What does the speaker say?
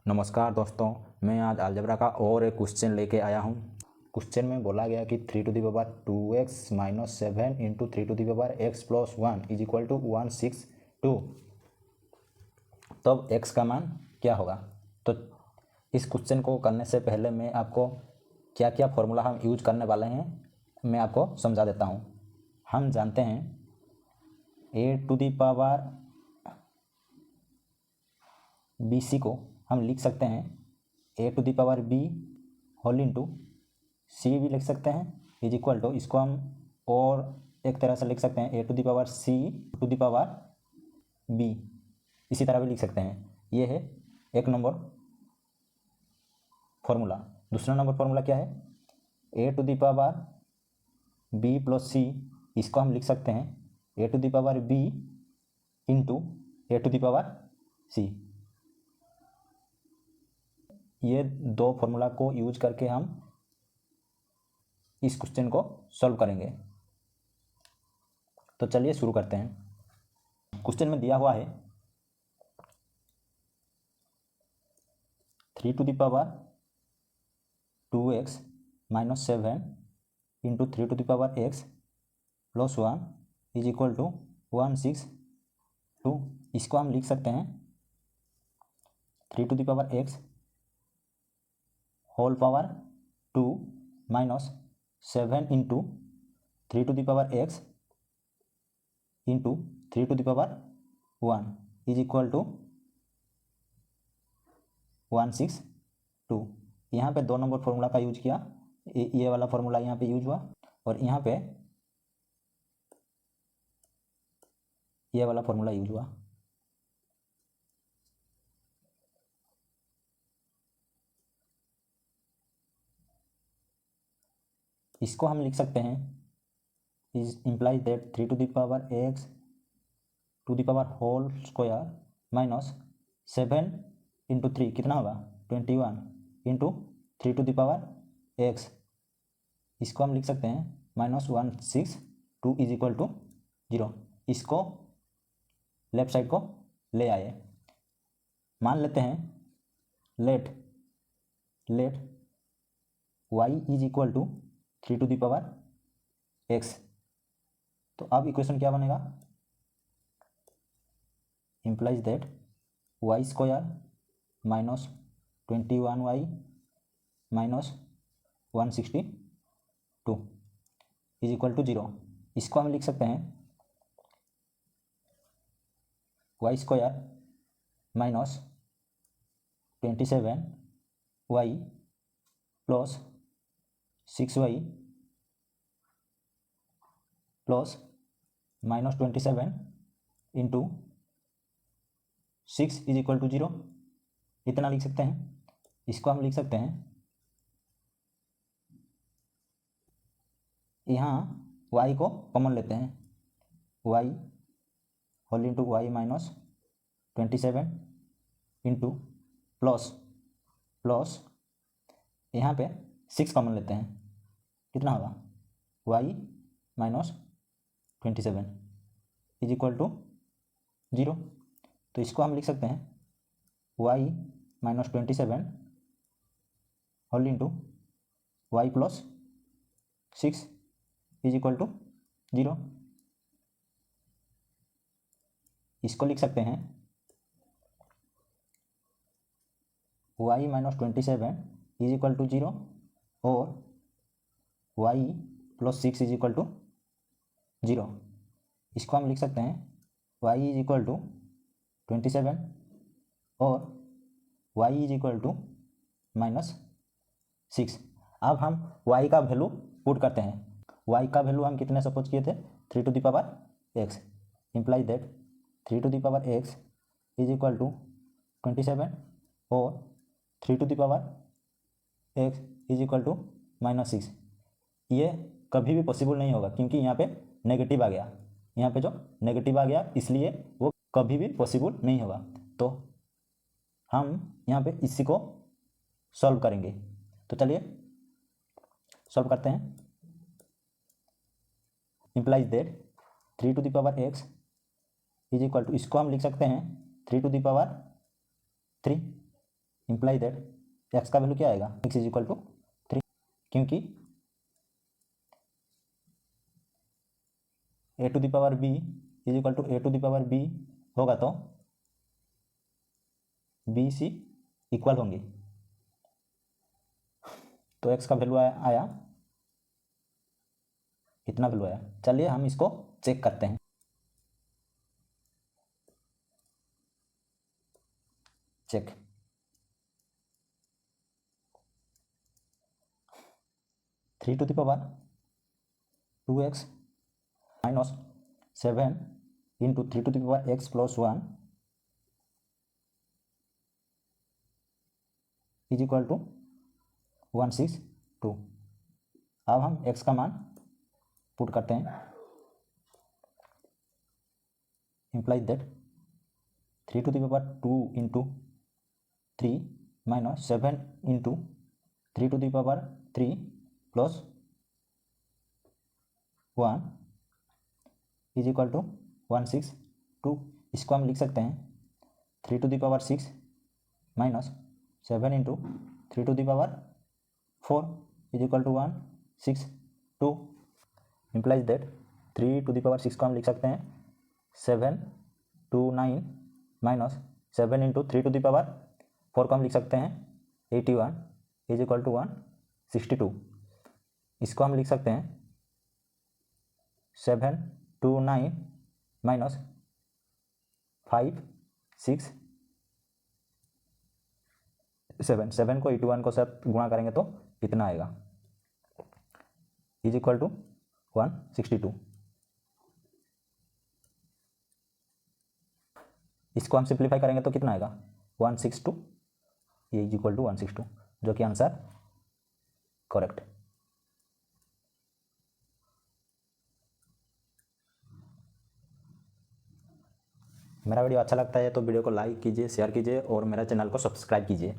नमस्कार दोस्तों, मैं आज अलजेब्रा का और एक क्वेश्चन लेके आया हूँ। क्वेश्चन में बोला गया कि 3^2x - 7 × 3^x + 1 = 162। तब x का मान क्या होगा? तो इस क्वेश्चन को करने से पहले मैं आपको क्या क्या फॉर्मूला हम यूज करने वाले हैं मैं आपको समझा देता हूँ। हम जानते हैं a⁻bc को हम लिख सकते हैं a⁻b होल इंटू सी भी लिख सकते हैं इज इक्वल टू, इसको हम और एक तरह से लिख सकते हैं a⁻c⁻b, इसी तरह भी लिख सकते हैं। ये है एक नंबर फॉर्मूला। दूसरा नंबर फॉर्मूला क्या है? a⁻b + c, इसको हम लिख सकते हैं a⁻b इंटू a⁻c। ये दो फॉर्मूला को यूज करके हम इस क्वेश्चन को सॉल्व करेंगे। तो चलिए शुरू करते हैं। क्वेश्चन में दिया हुआ है 3^2x - 7 × 3^x + 1 = 162। इसको हम लिख सकते हैं 3^x होल पावर 2 - 7 × 3^x × 3^1 = 162। यहाँ पे दो नंबर फॉर्मूला का यूज किया, ये वाला फॉर्मूला यहाँ पे यूज हुआ और यहाँ पे ये वाला फॉर्मूला यूज हुआ। इसको हम लिख सकते हैं is implies that 3^x whole square minus 7 × 3 कितना होगा 21 × 3^x, इसको हम लिख सकते हैं -162 = 0। इसको लेफ्ट साइड को ले आए। मान लेते हैं लेट y = 3^x। तो अब इक्वेशन क्या बनेगा? Implies that y² - 21y - 162 = 0। इसको हम लिख सकते हैं y² - 27y + 6y + -27 × 6 = 0, इतना लिख सकते हैं। इसको हम लिख सकते हैं यहाँ y को कॉमन लेते हैं, y whole into y - 27 into plus यहाँ पे 6 कॉमन लेते हैं, कितना होगा y - 27 = 0। तो इसको हम लिख सकते हैं y - 27 होल इंटू y + 6 = 0। इसको लिख सकते हैं y - 27 = 0 और y + 6 = 0। इसको हम लिख सकते हैं y = 27 और y = -6। अब हम y का वैल्यू पुट करते हैं। y का वैल्यू हम कितने सपोज किए थे 3^x, इम्प्लाई दैट 3^x = 27 और 3^x = -6। ये कभी भी पॉसिबल नहीं होगा क्योंकि यहाँ पे नेगेटिव आ गया, यहाँ पे जो नेगेटिव आ गया इसलिए वो कभी भी पॉसिबल नहीं होगा। तो हम यहाँ पे इसी को सॉल्व करेंगे। तो चलिए सॉल्व करते हैं। इम्प्लाइज दैट 3^x = इसको हम लिख सकते हैं 3^3, इम्प्लाई दैट एक्स का वैल्यू क्या आएगा, एक्स इज इक्वल टू 3, क्योंकि A to the power B is equal to A to the power B होगा तो बी सी इक्वल होंगी। तो एक्स का वैल्यू आया इतना वैल्यू आया। चलिए हम इसको चेक करते हैं। Check 3 to the power 2x minus 7 into 3 to the power x plus 1 is equal to 162। अब हम x का मान पुट करते हैं। Implies that 3 to the power 2 into 3 minus 7 into 3 to the power 3 plus 1 is equal to 162। इसको हम लिख सकते हैं 3 to the power 6 minus 7 into 3 to the power 4 is equal to 162। Implies that 3 to the power 6 को हम लिख सकते हैं 729 minus 7 into 3 to the power 4 को हम लिख सकते हैं 81 इज इक्वल टू 162। इसको हम लिख सकते हैं 729 माइनस 567 को 81 को साथ गुणा करेंगे तो इतना आएगा इज इक्वल टू 162। इसको हम सिंप्लीफाई करेंगे तो कितना आएगा 162, ये इज इक्वल टू 162, जो कि आंसर करेक्ट। मेरा वीडियो अच्छा लगता है तो वीडियो को लाइक कीजिए, शेयर कीजिए और मेरा चैनल को सब्सक्राइब कीजिए।